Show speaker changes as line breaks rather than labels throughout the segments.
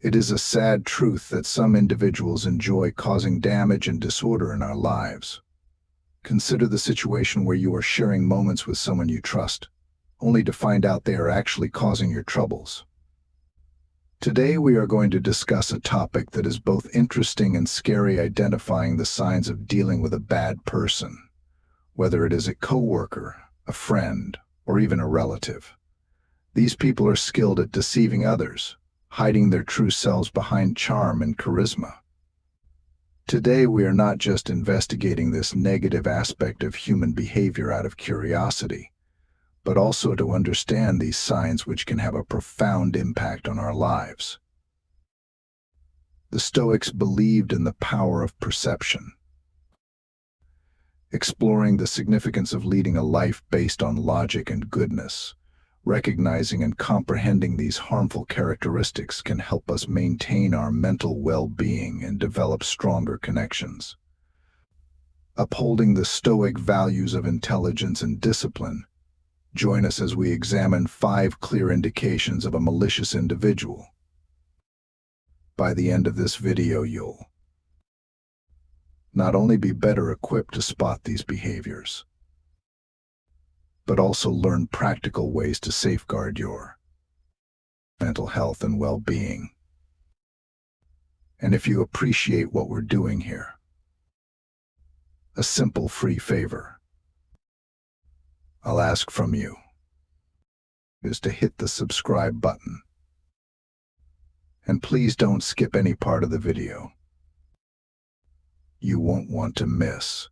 It is a sad truth that some individuals enjoy causing damage and disorder in our lives. Consider the situation where you are sharing moments with someone you trust, only to find out they are actually causing your troubles. Today we are going to discuss a topic that is both interesting and scary: identifying the signs of dealing with a bad person, whether it is a coworker, a friend, or even a relative. These people are skilled at deceiving others, hiding their true selves behind charm and charisma. Today we are not just investigating this negative aspect of human behavior out of curiosity, but also to understand these signs which can have a profound impact on our lives. The Stoics believed in the power of perception, exploring the significance of leading a life based on logic and goodness. Recognizing and comprehending these harmful characteristics can help us maintain our mental well-being and develop stronger connections. Upholding the Stoic values of intelligence and discipline, join us as we examine 5 clear indications of a malicious individual. By the end of this video, you'll not only be better equipped to spot these behaviors, but also learn practical ways to safeguard your mental health and well-being. And if you appreciate what we're doing here, a simple free favor I'll ask from you is to hit the subscribe button. And please don't skip any part of the video. You won't want to miss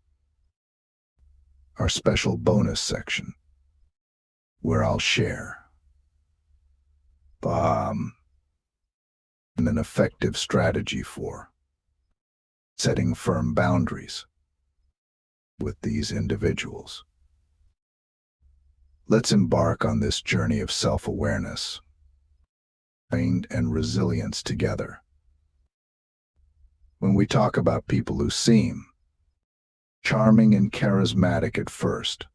our special bonus section, where I'll share an effective strategy for setting firm boundaries with these individuals. Let's embark on this journey of self-awareness and resilience together. When we talk about people who seem charming and charismatic at first,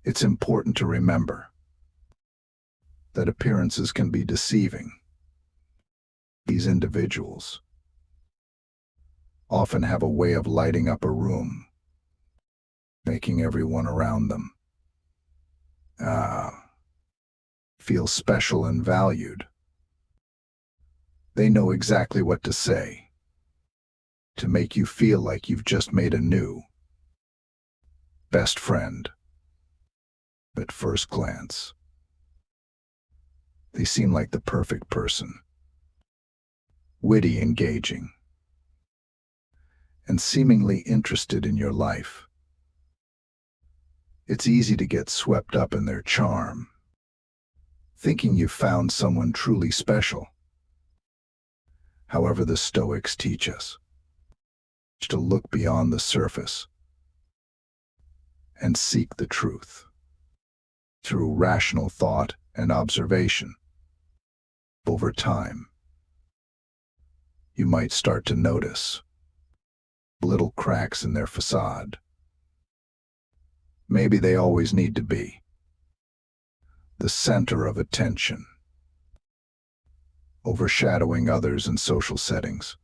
it's important to remember that appearances can be deceiving. These individuals often have a way of lighting up a room, making everyone around them feel special and valued. They know exactly what to say to make you feel like you've just made a new best friend. At first glance, they seem like the perfect person, witty, engaging, and seemingly interested in your life. It's easy to get swept up in their charm, thinking you've found someone truly special. However, the Stoics teach us to look beyond the surface and seek the truth through rational thought and observation. Over time, you might start to notice little cracks in their facade. Maybe they always need to be the center of attention, overshadowing others in social settings.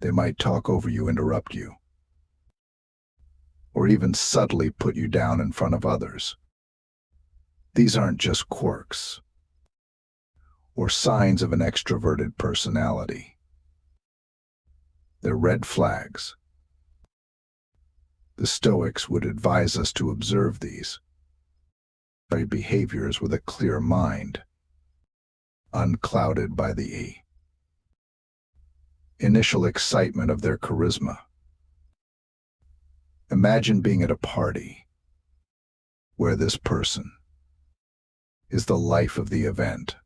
They might talk over you, interrupt you, or even subtly put you down in front of others. These aren't just quirks or signs of an extroverted personality. They're red flags. The Stoics would advise us to observe these behaviors with a clear mind, unclouded by the initial excitement of their charisma. Imagine being at a party where this person is the life of the event,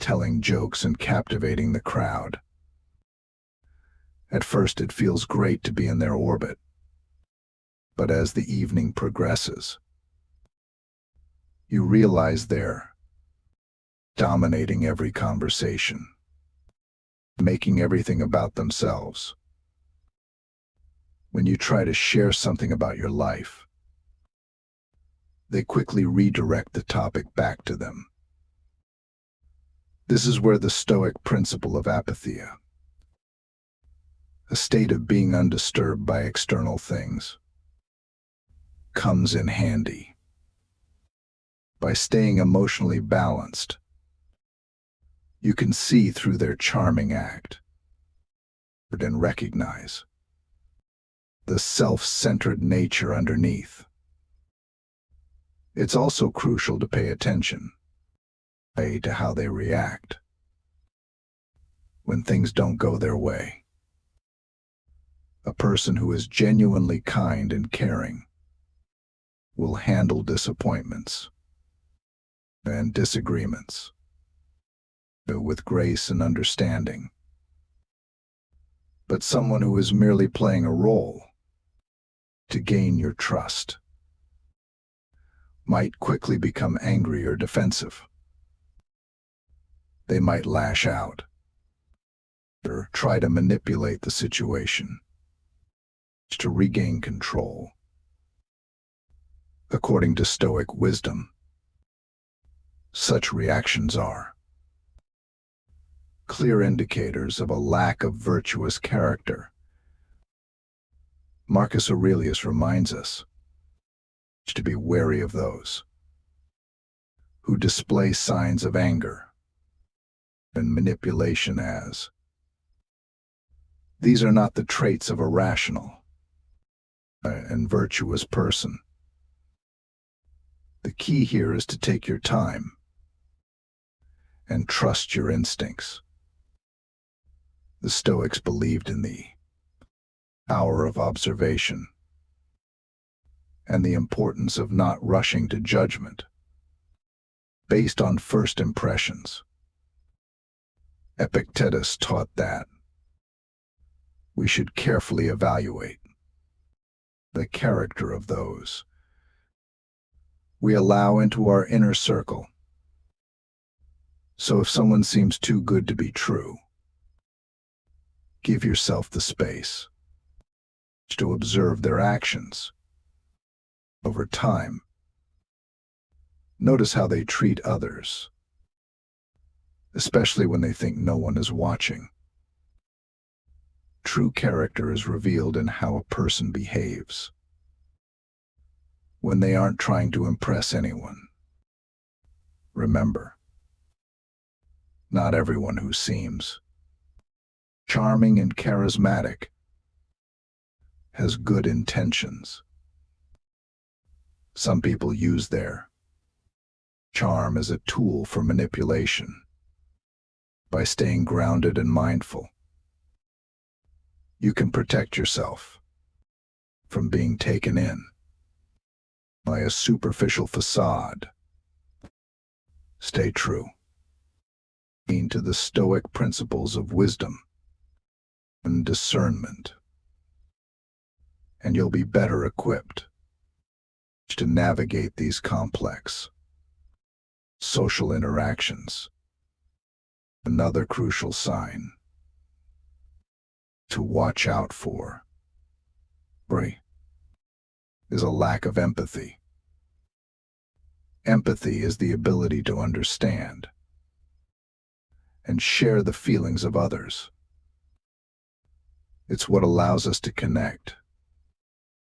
telling jokes and captivating the crowd. At first, it feels great to be in their orbit, but as the evening progresses, you realize they're dominating every conversation, making everything about themselves. When you try to share something about your life, they quickly redirect the topic back to them. This is where the Stoic principle of apatheia, a state of being undisturbed by external things, comes in handy. By staying emotionally balanced, you can see through their charming act and recognize the self-centered nature underneath. It's also crucial to pay attention to how they react when things don't go their way. A person who is genuinely kind and caring will handle disappointments and disagreements with grace and understanding. But someone who is merely playing a role to gain your trust might quickly become angry or defensive. They might lash out or try to manipulate the situation to regain control. According to Stoic wisdom, such reactions are clear indicators of a lack of virtuous character. Marcus Aurelius reminds us to be wary of those who display signs of anger and manipulation, as these are not the traits of a rational and virtuous person. The key here is to take your time and trust your instincts. The Stoics believed in the power of observation and the importance of not rushing to judgment based on first impressions. Epictetus taught that we should carefully evaluate the character of those we allow into our inner circle. So if someone seems too good to be true, give yourself the space to observe their actions. Over time, notice how they treat others, especially when they think no one is watching. True character is revealed in how a person behaves when they aren't trying to impress anyone. Remember, not everyone who seems charming and charismatic has good intentions. Some people use their charm as a tool for manipulation. By staying grounded and mindful, you can protect yourself from being taken in by a superficial facade. Stay true to the Stoic principles of wisdom and discernment, and you'll be better equipped to navigate these complex social interactions. Another crucial sign to watch out for is a lack of empathy. Empathy is the ability to understand and share the feelings of others. It's what allows us to connect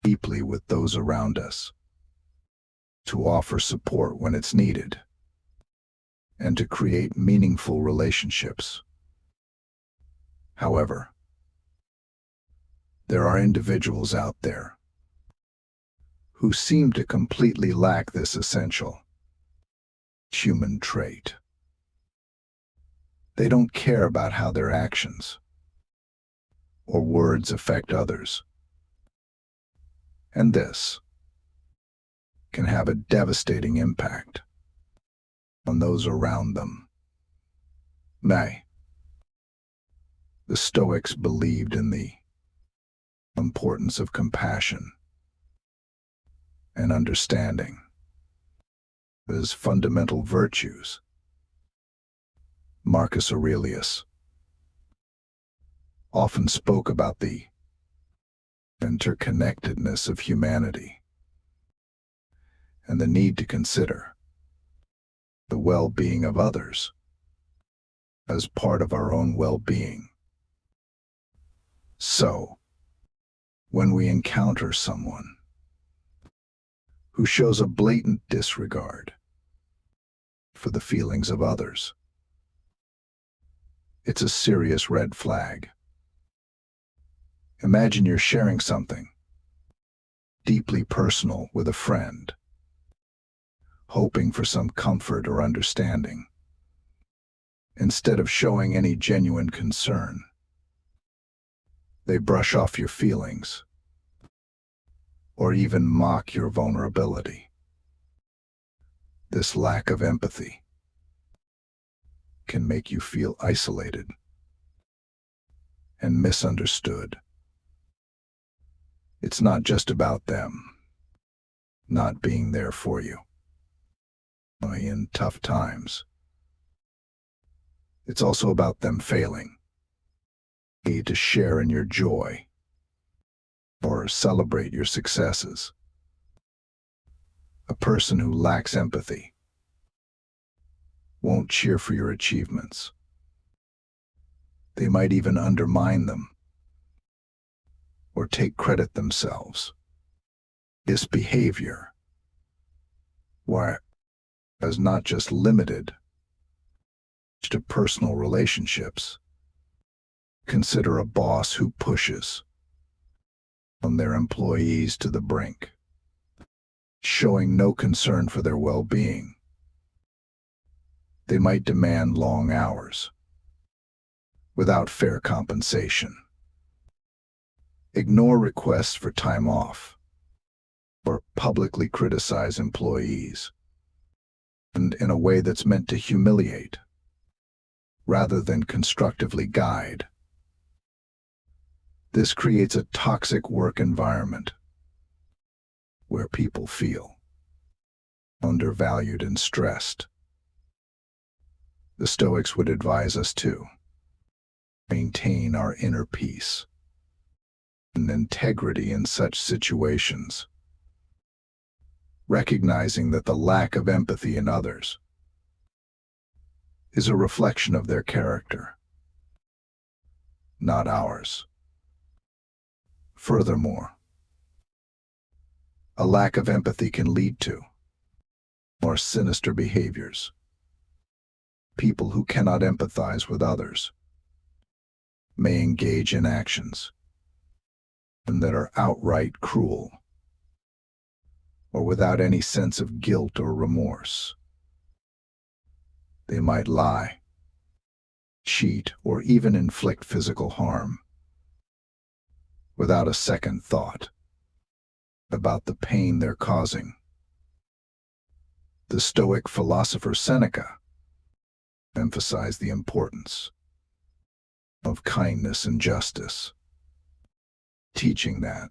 deeply with those around us, to offer support when it's needed, and to create meaningful relationships. However, there are individuals out there who seem to completely lack this essential human trait. They don't care about how their actions or words affect others, and this can have a devastating impact on those around them. The Stoics believed in the importance of compassion and understanding as fundamental virtues. Marcus Aurelius often spoke about the interconnectedness of humanity and the need to consider the well-being of others. as part of our own well-being. So, when we encounter someone who shows a blatant disregard for the feelings of others, it's a serious red flag. Imagine you're sharing something deeply personal with a friend, hoping for some comfort or understanding. Instead of showing any genuine concern, they brush off your feelings or even mock your vulnerability. This lack of empathy can make you feel isolated and misunderstood. It's not just about them not being there for you in tough times. It's also about them failing to share in your joy or celebrate your successes. A person who lacks empathy won't cheer for your achievements. They might even undermine them or take credit themselves. This behavior is not just limited to personal relationships. Consider a boss who pushes on their employees to the brink, showing no concern for their well-being. They might demand long hours without fair compensation, ignore requests for time off, or publicly criticize employees, and in a way that's meant to humiliate rather than constructively guide. This creates a toxic work environment where people feel undervalued and stressed. The Stoics would advise us to maintain our inner peace and integrity in such situations, recognizing that the lack of empathy in others is a reflection of their character, not ours. Furthermore, a lack of empathy can lead to more sinister behaviors. People who cannot empathize with others may engage in actions that are outright cruel or without any sense of guilt or remorse. They might lie, cheat, or even inflict physical harm without a second thought about the pain they're causing. The Stoic philosopher Seneca emphasized the importance of kindness and justice, teaching that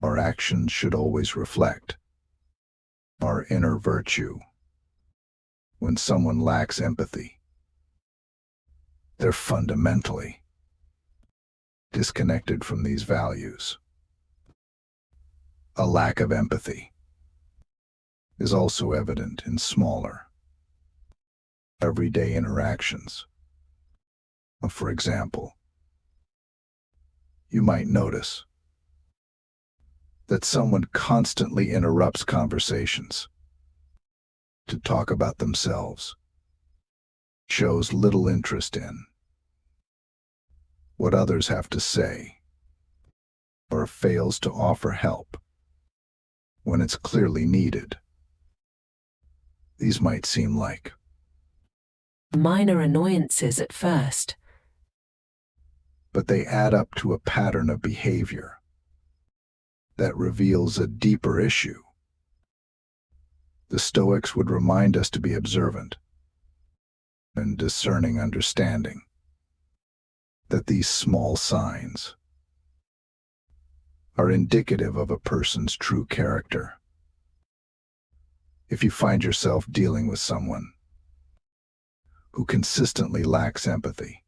our actions should always reflect our inner virtue. When someone lacks empathy, they're fundamentally disconnected from these values. A lack of empathy is also evident in smaller, everyday interactions. For example, you might notice that someone constantly interrupts conversations to talk about themselves, shows little interest in what others have to say, or fails to offer help when it's clearly needed. These might seem like
minor annoyances at first,
but they add up to a pattern of behavior that reveals a deeper issue. The Stoics would remind us to be observant and discerning, understanding that these small signs are indicative of a person's true character. If you find yourself dealing with someone who consistently lacks empathy,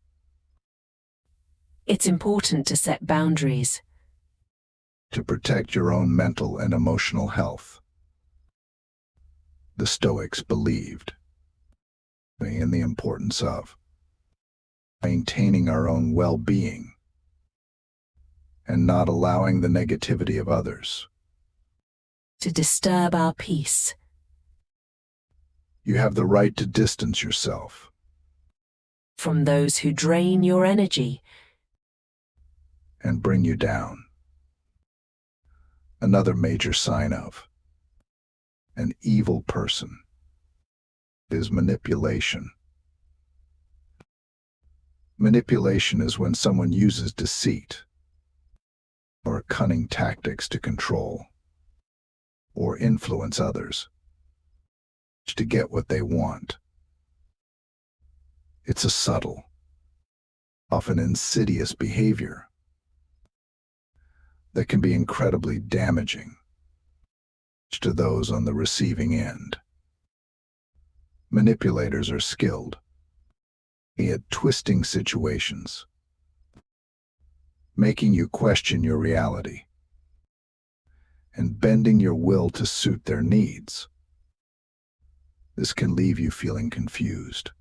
it's important to set boundaries
to protect your own mental and emotional health. The Stoics believed and the importance of maintaining our own well-being and not allowing the negativity of others
to disturb our peace.
You have the right to distance yourself
from those who drain your energy
and bring you down. Another major sign of an evil person is manipulation. Manipulation is when someone uses deceit or cunning tactics to control or influence others to get what they want. It's a subtle, often insidious behavior that can be incredibly damaging to those on the receiving end. Manipulators are skilled at twisting situations, making you question your reality, and bending your will to suit their needs. This can leave you feeling confused,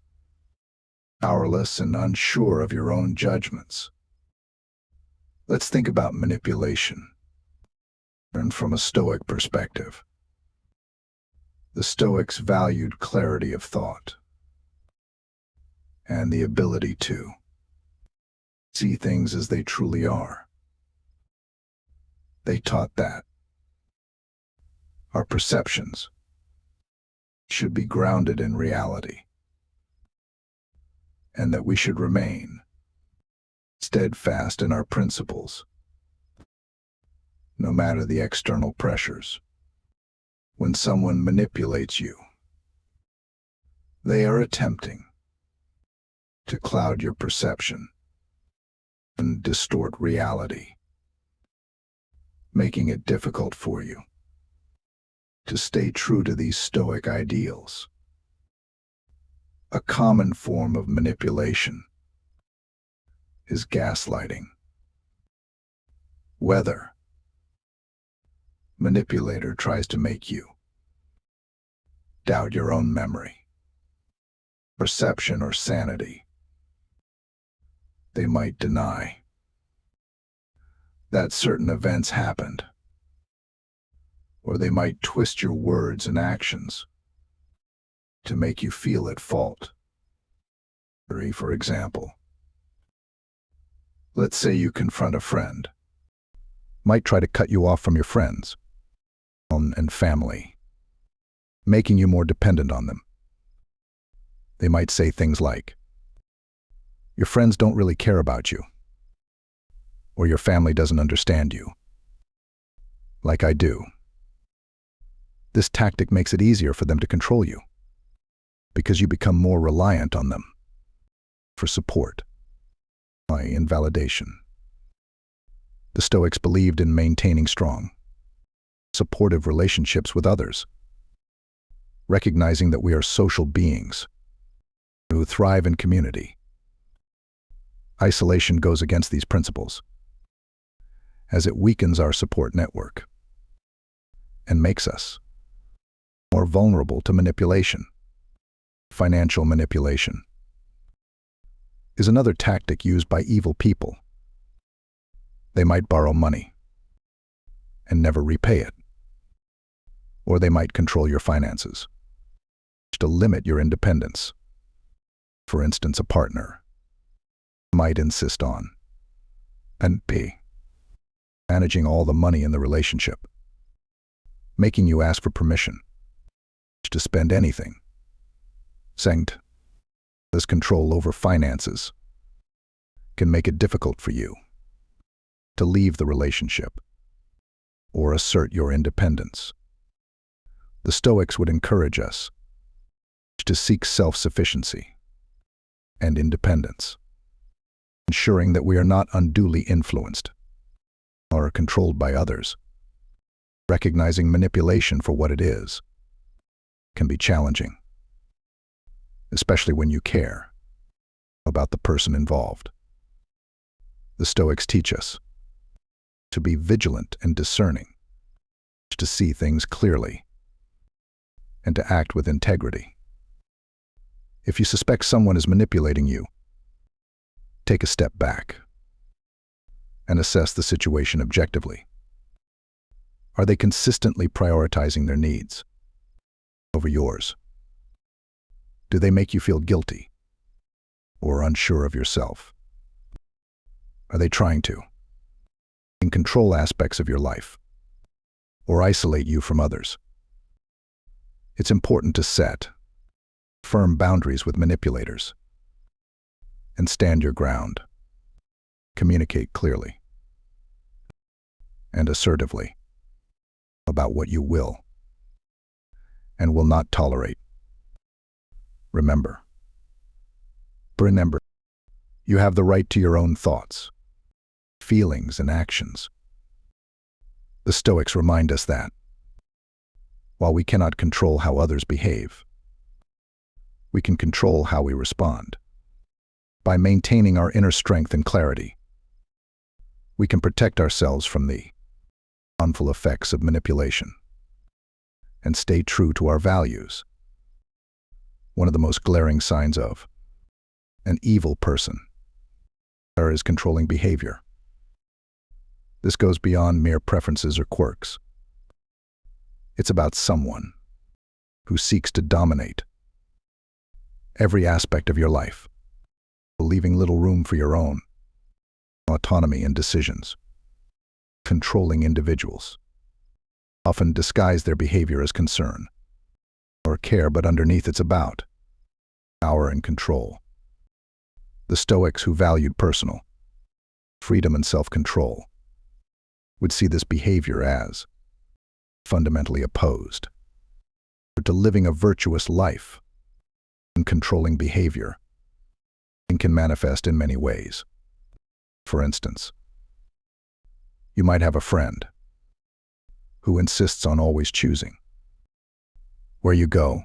powerless, and unsure of your own judgments. Let's think about manipulation, and from a Stoic perspective. The Stoics valued clarity of thought and the ability to see things as they truly are. They taught that our perceptions should be grounded in reality, and that we should remain steadfast in our principles, no matter the external pressures. When someone manipulates you, they are attempting to cloud your perception and distort reality, making it difficult for you to stay true to these Stoic ideals. A common form of manipulation is gaslighting. Whether manipulator tries to make you doubt your own memory, perception, or sanity, they might deny that certain events happened, or they might twist your words and actions to make you feel at fault. For example, let's say you confront a friend, might try to cut you off from your friends and family, making you more dependent on them. They might say things like, "Your friends don't really care about you," or "Your family doesn't understand you like I do." This tactic makes it easier for them to control you, because you become more reliant on them for support and validation. The Stoics believed in maintaining strong, supportive relationships with others, recognizing that we are social beings who thrive in community. Isolation goes against these principles, as it weakens our support network and makes us more vulnerable to manipulation. Financial manipulation is another tactic used by evil people. They might borrow money and never repay it, or they might control your finances to limit your independence. For instance, a partner might insist on and be managing all the money in the relationship, making you ask for permission to spend anything. Second, this control over finances can make it difficult for you to leave the relationship or assert your independence. The Stoics would encourage us to seek self-sufficiency and independence, ensuring that we are not unduly influenced or controlled by others. Recognizing manipulation for what it is can be challenging, especially when you care about the person involved. The Stoics teach us to be vigilant and discerning, to see things clearly, and to act with integrity. If you suspect someone is manipulating you, take a step back and assess the situation objectively. Are they consistently prioritizing their needs over yours? Do they make you feel guilty or unsure of yourself? Are they trying to control aspects of your life or isolate you from others? It's important to set firm boundaries with manipulators and stand your ground. Communicate clearly and assertively about what you will and will not tolerate. Remember, you have the right to your own thoughts, feelings, and actions. The Stoics remind us that, while we cannot control how others behave, we can control how we respond. By maintaining our inner strength and clarity, we can protect ourselves from the harmful effects of manipulation and stay true to our values. One of the most glaring signs of an evil person is controlling behavior. This goes beyond mere preferences or quirks. It's about someone who seeks to dominate every aspect of your life, leaving little room for your own autonomy and decisions. Controlling individuals often disguise their behavior as concern or care, but underneath it's about power and control. The Stoics, who valued personal freedom and self-control, would see this behavior as fundamentally opposed to living a virtuous life. And controlling behavior can manifest in many ways. For instance, you might have a friend who insists on always choosing where you go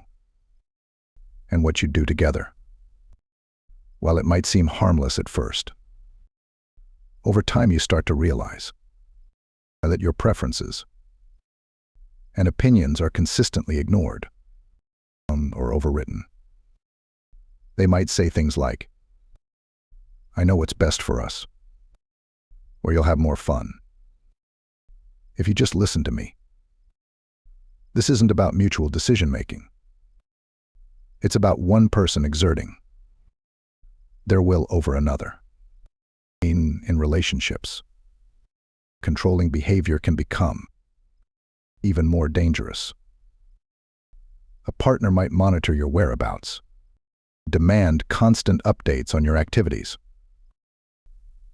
and what you do together. While it might seem harmless at first, over time you start to realize that your preferences and opinions are consistently ignored or overwritten. They might say things like, "I know what's best for us," or "You'll have more fun if you just listen to me." This isn't about mutual decision-making. It's about one person exerting their will over another. In relationships, controlling behavior can become even more dangerous. A partner might monitor your whereabouts, demand constant updates on your activities,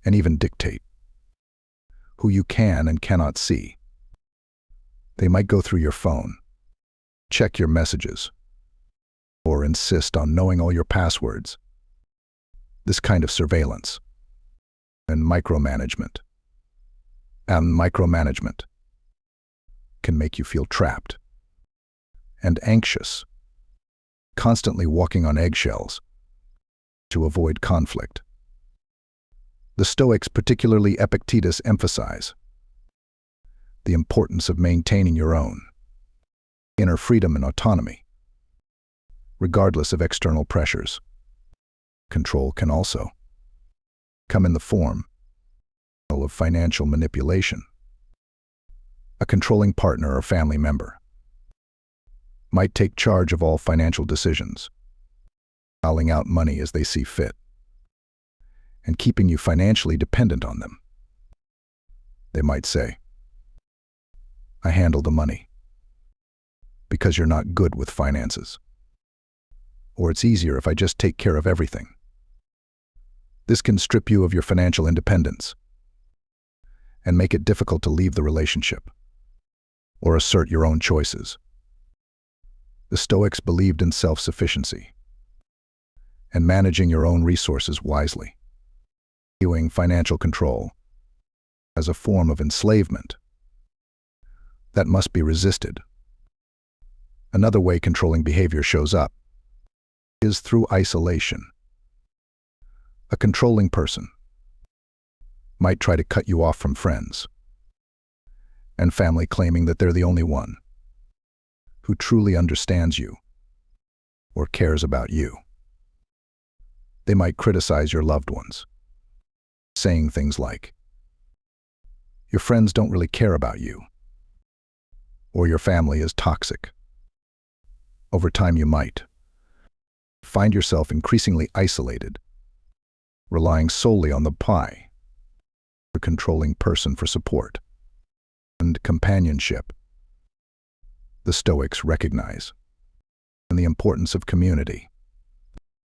and even dictate who you can and cannot see. They might go through your phone, check your messages, or insist on knowing all your passwords. This kind of surveillance and micromanagement can make you feel trapped and anxious, constantly walking on eggshells to avoid conflict. The Stoics, particularly Epictetus, emphasize the importance of maintaining your own inner freedom and autonomy, regardless of external pressures. Control can also come in the form of financial manipulation. A controlling partner or family member might take charge of all financial decisions, doling out money as they see fit, and keeping you financially dependent on them. They might say, "I handle the money because you're not good with finances," or "It's easier if I just take care of everything." This can strip you of your financial independence and make it difficult to leave the relationship or assert your own choices. The Stoics believed in self-sufficiency and managing your own resources wisely, viewing financial control as a form of enslavement that must be resisted. Another way controlling behavior shows up is through isolation. A controlling person might try to cut you off from friends and family, claiming that they're the only one who truly understands you or cares about you. They might criticize your loved ones, saying things like, "Your friends don't really care about you," or "Your family is toxic." Over time, you might find yourself increasingly isolated, relying solely on the pie, a controlling person for support and companionship. The Stoics recognize the importance of community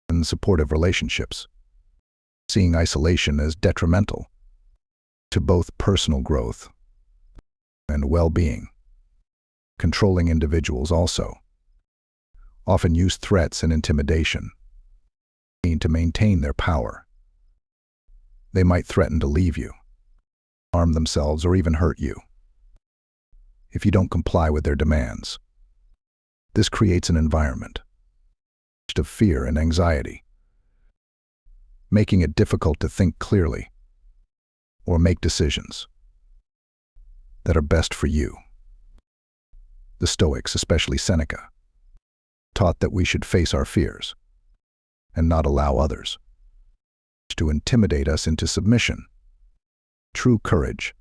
and supportive relationships, seeing isolation as detrimental to both personal growth and well-being. Controlling individuals also often use threats and intimidation to maintain their power. They might threaten to leave you, harm themselves, or even hurt you if you don't comply with their demands. This creates an environment of fear and anxiety, making it difficult to think clearly or make decisions that are best for you. The Stoics, especially Seneca, taught that we should face our fears and not allow others to intimidate us into submission. True courage,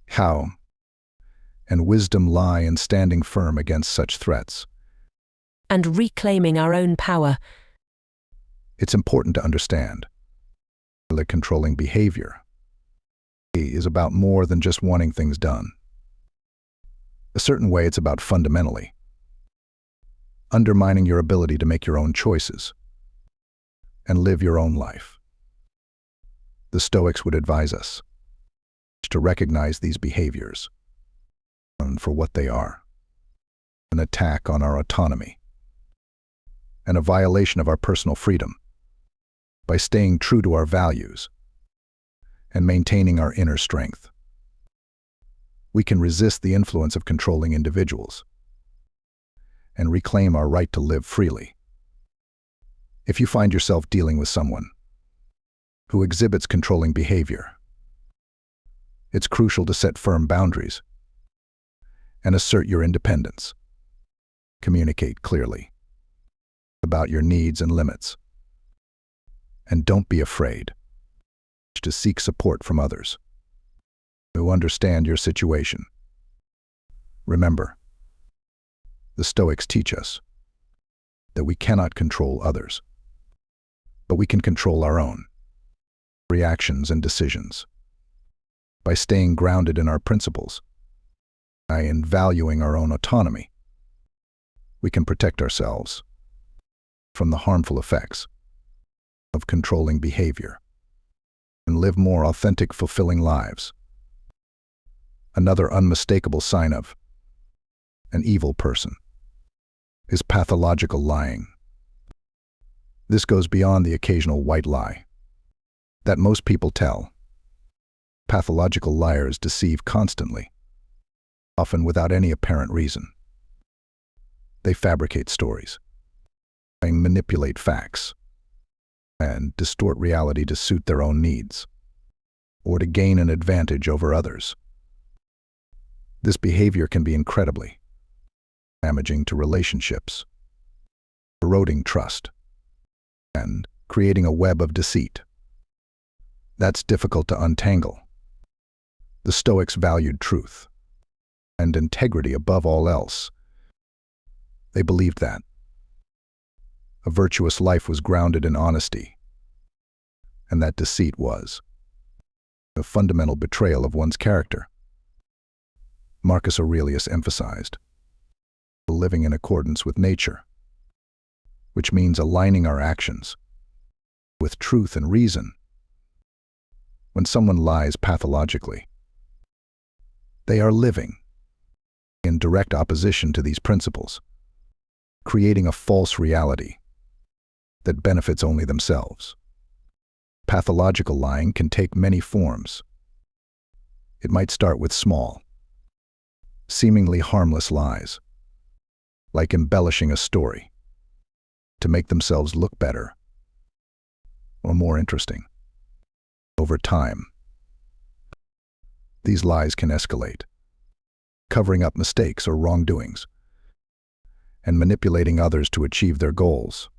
how, and wisdom lie in standing firm against such threats
and reclaiming our own power.
It's important to understand that controlling behavior is about more than just wanting things done. A certain way, it's about fundamentally undermining your ability to make your own choices and live your own life. The Stoics would advise us to recognize these behaviors for what they are: an attack on our autonomy and a violation of our personal freedom. By staying true to our values and maintaining our inner strength, we can resist the influence of controlling individuals and reclaim our right to live freely. If you find yourself dealing with someone who exhibits controlling behavior, it's crucial to set firm boundaries and assert your independence. Communicate clearly about your needs and limits, and don't be afraid to seek support from others who understand your situation. Remember, the Stoics teach us that we cannot control others, but we can control our own reactions and decisions. By staying grounded in our principles and valuing our own autonomy, we can protect ourselves from the harmful effects of controlling behavior and live more authentic, fulfilling lives. Another unmistakable sign of an evil person is pathological lying. This goes beyond the occasional white lie that most people tell. Pathological liars deceive constantly, often without any apparent reason. They fabricate stories, manipulate facts, and distort reality to suit their own needs or to gain an advantage over others. This behavior can be incredibly damaging to relationships, eroding trust, and creating a web of deceit that's difficult to untangle. The Stoics valued truth and integrity above all else. They believed that a virtuous life was grounded in honesty, and that deceit was a fundamental betrayal of one's character. Marcus Aurelius emphasized living in accordance with nature, which means aligning our actions with truth and reason. When someone lies pathologically, they are living in direct opposition to these principles, creating a false reality that benefits only themselves. Pathological lying can take many forms. It might start with small, seemingly harmless lies, like embellishing a story to make themselves look better or more interesting. Over time, these lies can escalate, covering up mistakes or wrongdoings and manipulating others to achieve their goals.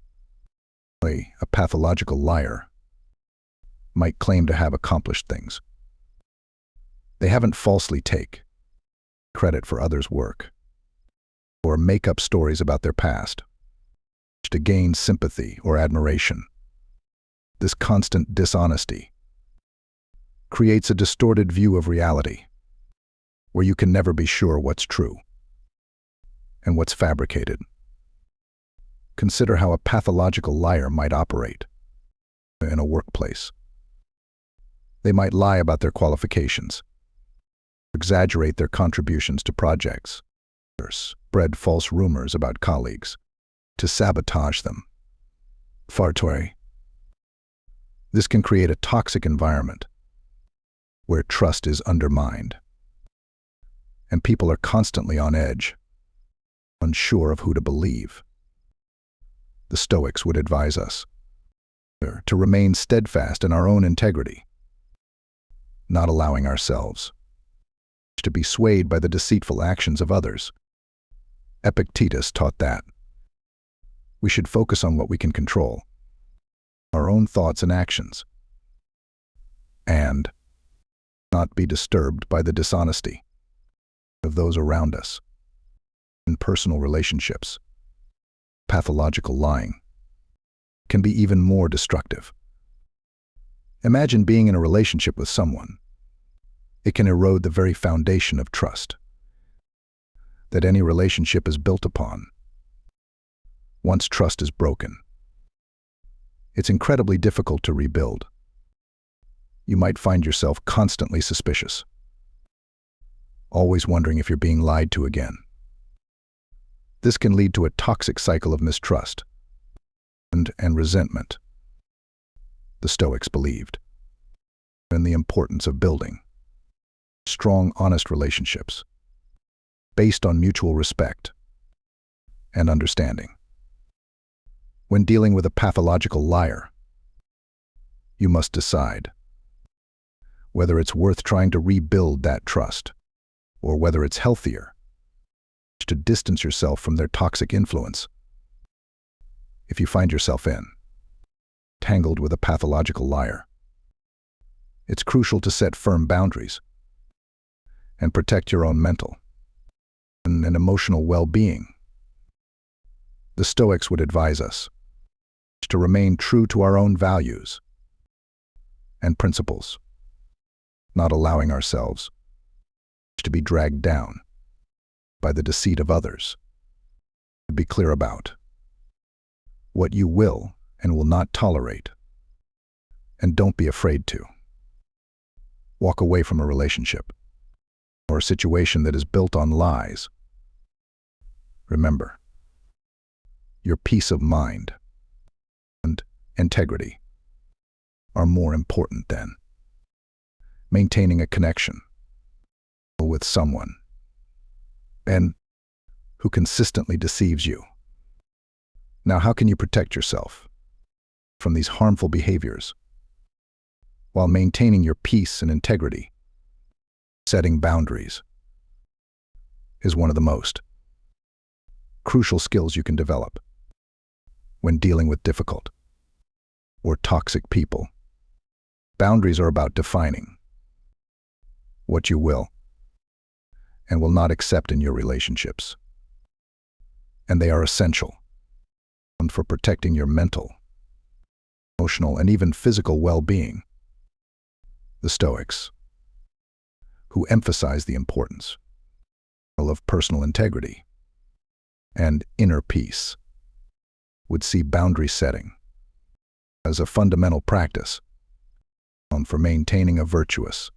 A pathological liar might claim to have accomplished things. They haven't falsely take credit for others' work or make up stories about their past to gain sympathy or admiration. This constant dishonesty creates a distorted view of reality where you can never be sure what's true and what's fabricated. Consider how a pathological liar might operate in a workplace. They might lie about their qualifications, exaggerate their contributions to projects, or spread false rumors about colleagues to sabotage them. Fartoy. This can create a toxic environment where trust is undermined, and people are constantly on edge, unsure of who to believe. The Stoics would advise us to remain steadfast in our own integrity, not allowing ourselves to be swayed by the deceitful actions of others. Epictetus taught that we should focus on what we can control, our own thoughts and actions, and not be disturbed by the dishonesty of those around us. In personal relationships, pathological lying can be even more destructive. Imagine being in a relationship with someone. It can erode the very foundation of trust that any relationship is built upon. Once trust is broken, it's incredibly difficult to rebuild. You might find yourself constantly suspicious, always wondering if you're being lied to again. This can lead to a toxic cycle of mistrust and resentment. The Stoics believed in the importance of building strong, honest relationships based on mutual respect and understanding. When dealing with a pathological liar, you must decide whether it's worth trying to rebuild that trust or whether it's healthier to distance yourself from their toxic influence. If you find yourself tangled with a pathological liar, it's crucial to set firm boundaries and protect your own mental and emotional well-being. The Stoics would advise us to remain true to our own values and principles, not allowing ourselves to be dragged down by the deceit of others. Be clear about what you will and will not tolerate, and don't be afraid to walk away from a relationship or a situation that is built on lies. Remember, your peace of mind and integrity are more important than maintaining a connection with someone and who consistently deceives you. Now, how can you protect yourself from these harmful behaviors while maintaining your peace and integrity? Setting boundaries is one of the most crucial skills you can develop when dealing with difficult or toxic people. Boundaries are about defining what you will and will not accept in your relationships, and they are essential for protecting your mental, emotional, and even physical well-being. The Stoics, who emphasize the importance of personal integrity and inner peace, would see boundary setting as a fundamental practice for maintaining a virtuous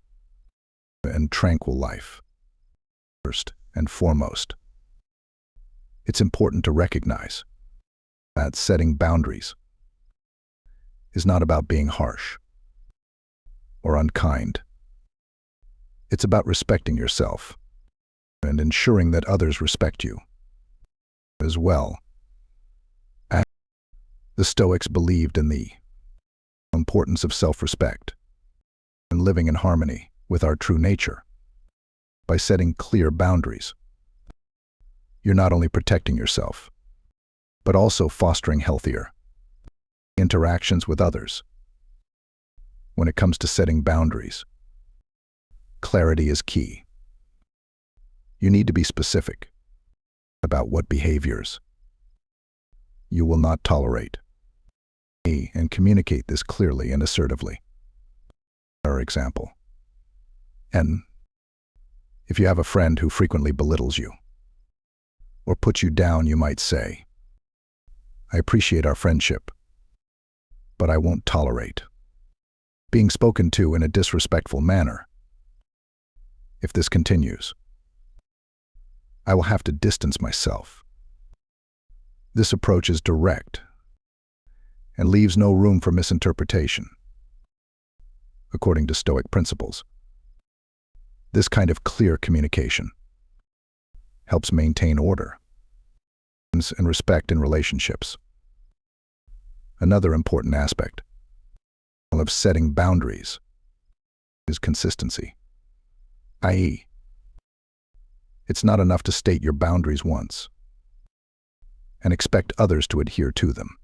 and tranquil life. First and foremost, it's important to recognize that setting boundaries is not about being harsh or unkind. It's about respecting yourself and ensuring that others respect you as well. The Stoics believed in the importance of self-respect and living in harmony with our true nature. By setting clear boundaries, you're not only protecting yourself, but also fostering healthier interactions with others. When it comes to setting boundaries, clarity is key. You need to be specific about what behaviors you will not tolerate, and communicate this clearly and assertively. For example, if you have a friend who frequently belittles you or puts you down, you might say, "I appreciate our friendship, but I won't tolerate being spoken to in a disrespectful manner. If this continues, I will have to distance myself." This approach is direct and leaves no room for misinterpretation. According to Stoic principles, this kind of clear communication helps maintain order and respect in relationships. Another important aspect of setting boundaries is consistency, i.e., it's not enough to state your boundaries once and expect others to adhere to them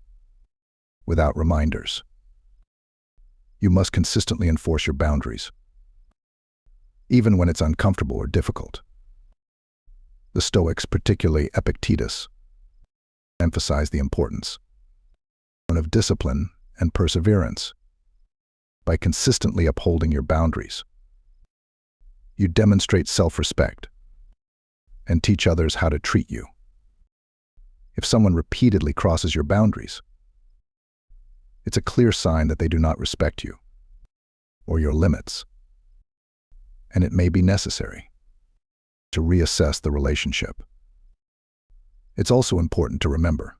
without reminders. You must consistently enforce your boundaries, even when it's uncomfortable or difficult. The Stoics, particularly Epictetus, emphasize the importance of discipline and perseverance. By consistently upholding your boundaries, you demonstrate self-respect and teach others how to treat you. If someone repeatedly crosses your boundaries, it's a clear sign that they do not respect you or your limits, and it may be necessary to reassess the relationship. It's also important to remember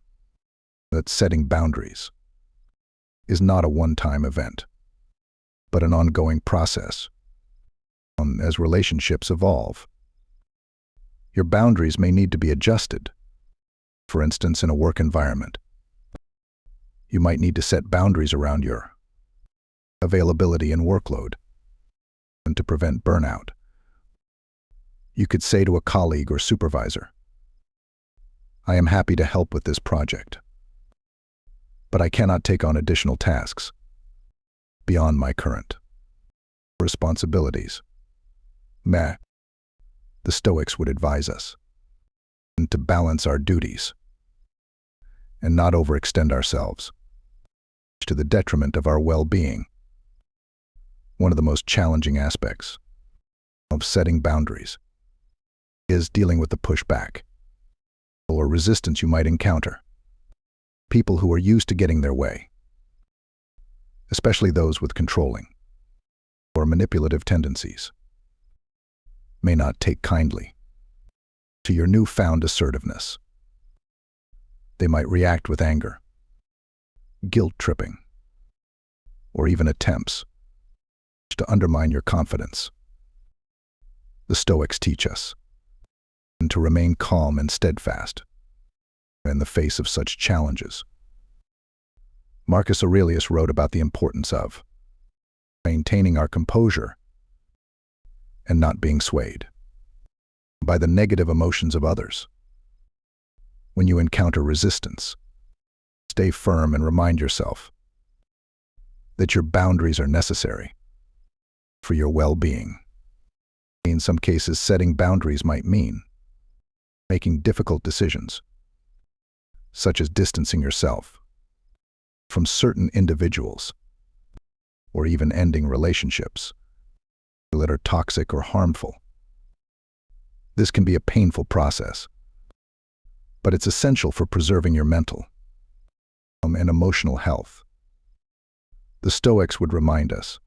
that setting boundaries is not a one-time event, but an ongoing process. As relationships evolve, your boundaries may need to be adjusted. For instance, in a work environment, you might need to set boundaries around your availability and workload, and to prevent burnout. You could say to a colleague or supervisor, "I am happy to help with this project, but I cannot take on additional tasks beyond my current responsibilities." The Stoics would advise us to balance our duties and not overextend ourselves to the detriment of our well-being. One of the most challenging aspects of setting boundaries is dealing with the pushback or resistance you might encounter. People who are used to getting their way, especially those with controlling or manipulative tendencies, may not take kindly to your newfound assertiveness. They might react with anger, guilt-tripping, or even attempts to undermine your confidence. The Stoics teach us to remain calm and steadfast in the face of such challenges. Marcus Aurelius wrote about the importance of maintaining our composure and not being swayed by the negative emotions of others. When you encounter resistance, stay firm and remind yourself that your boundaries are necessary for your well-being. In some cases, setting boundaries might mean making difficult decisions, such as distancing yourself from certain individuals or even ending relationships that are toxic or harmful. This can be a painful process, but it's essential for preserving your mental and emotional health. The Stoics would remind us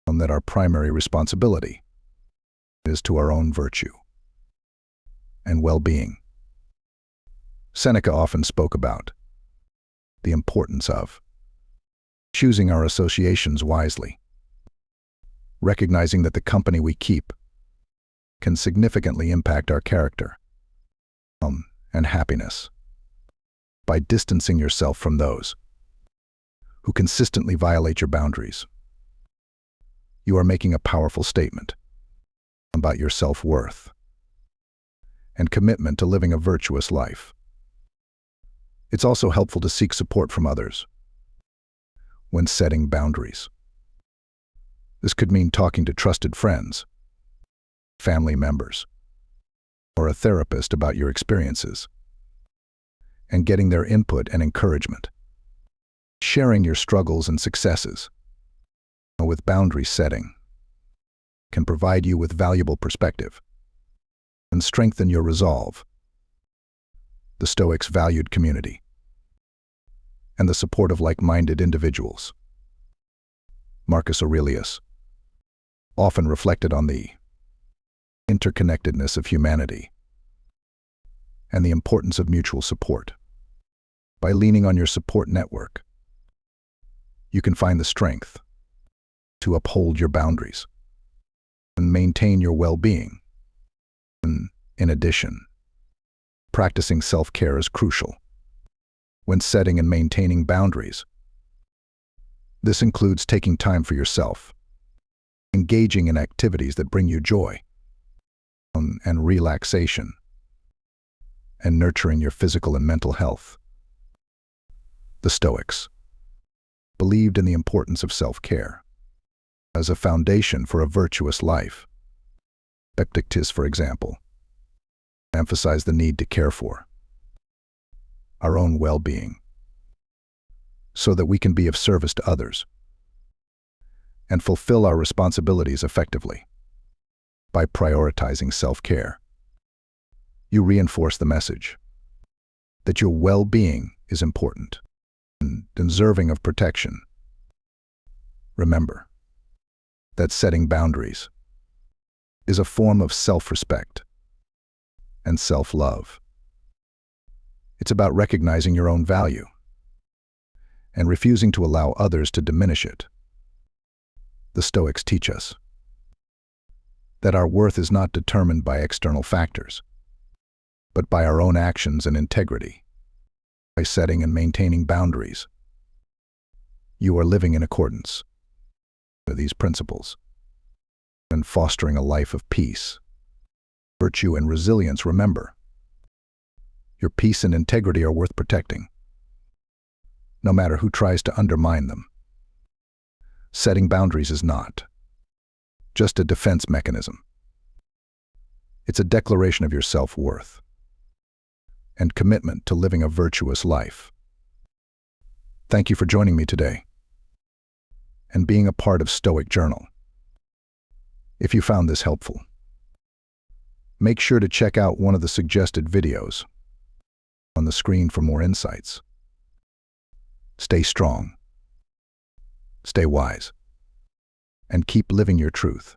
that our primary responsibility is to our own virtue and well-being. Seneca often spoke about the importance of choosing our associations wisely, recognizing that the company we keep can significantly impact our character and happiness. By distancing yourself from those who consistently violate your boundaries, you are making a powerful statement about your self-worth and commitment to living a virtuous life. It's also helpful to seek support from others when setting boundaries. This could mean talking to trusted friends, family members, or a therapist about your experiences, and getting their input and encouragement. Sharing your struggles and successes with boundary setting can provide you with valuable perspective and strengthen your resolve. The Stoics valued community and the support of like-minded individuals. Marcus Aurelius often reflected on the interconnectedness of humanity and the importance of mutual support. By leaning on your support network, you can find the strength to uphold your boundaries and maintain your well-being. In addition, practicing self-care is crucial when setting and maintaining boundaries. This includes taking time for yourself, engaging in activities that bring you joy and relaxation, and nurturing your physical and mental health. The Stoics believed in the importance of self-care as a foundation for a virtuous life. Vindictive, for example, emphasized the need to care for our own well-being so that we can be of service to others and fulfill our responsibilities effectively. By prioritizing self-care, you reinforce the message that your well-being is important and deserving of protection. Remember that setting boundaries is a form of self-respect and self-love. It's about recognizing your own value and refusing to allow others to diminish it. The Stoics teach us that our worth is not determined by external factors, but by our own actions and integrity. By setting and maintaining boundaries, you are living in accordance with these principles and fostering a life of peace, virtue, and resilience. Remember, your peace and integrity are worth protecting, no matter who tries to undermine them. Setting boundaries is not just a defense mechanism. It's a declaration of your self-worth and commitment to living a virtuous life. Thank you for joining me today and being a part of Stoic Journal. If you found this helpful, make sure to check out one of the suggested videos on the screen for more insights. Stay strong, stay wise, and keep living your truth.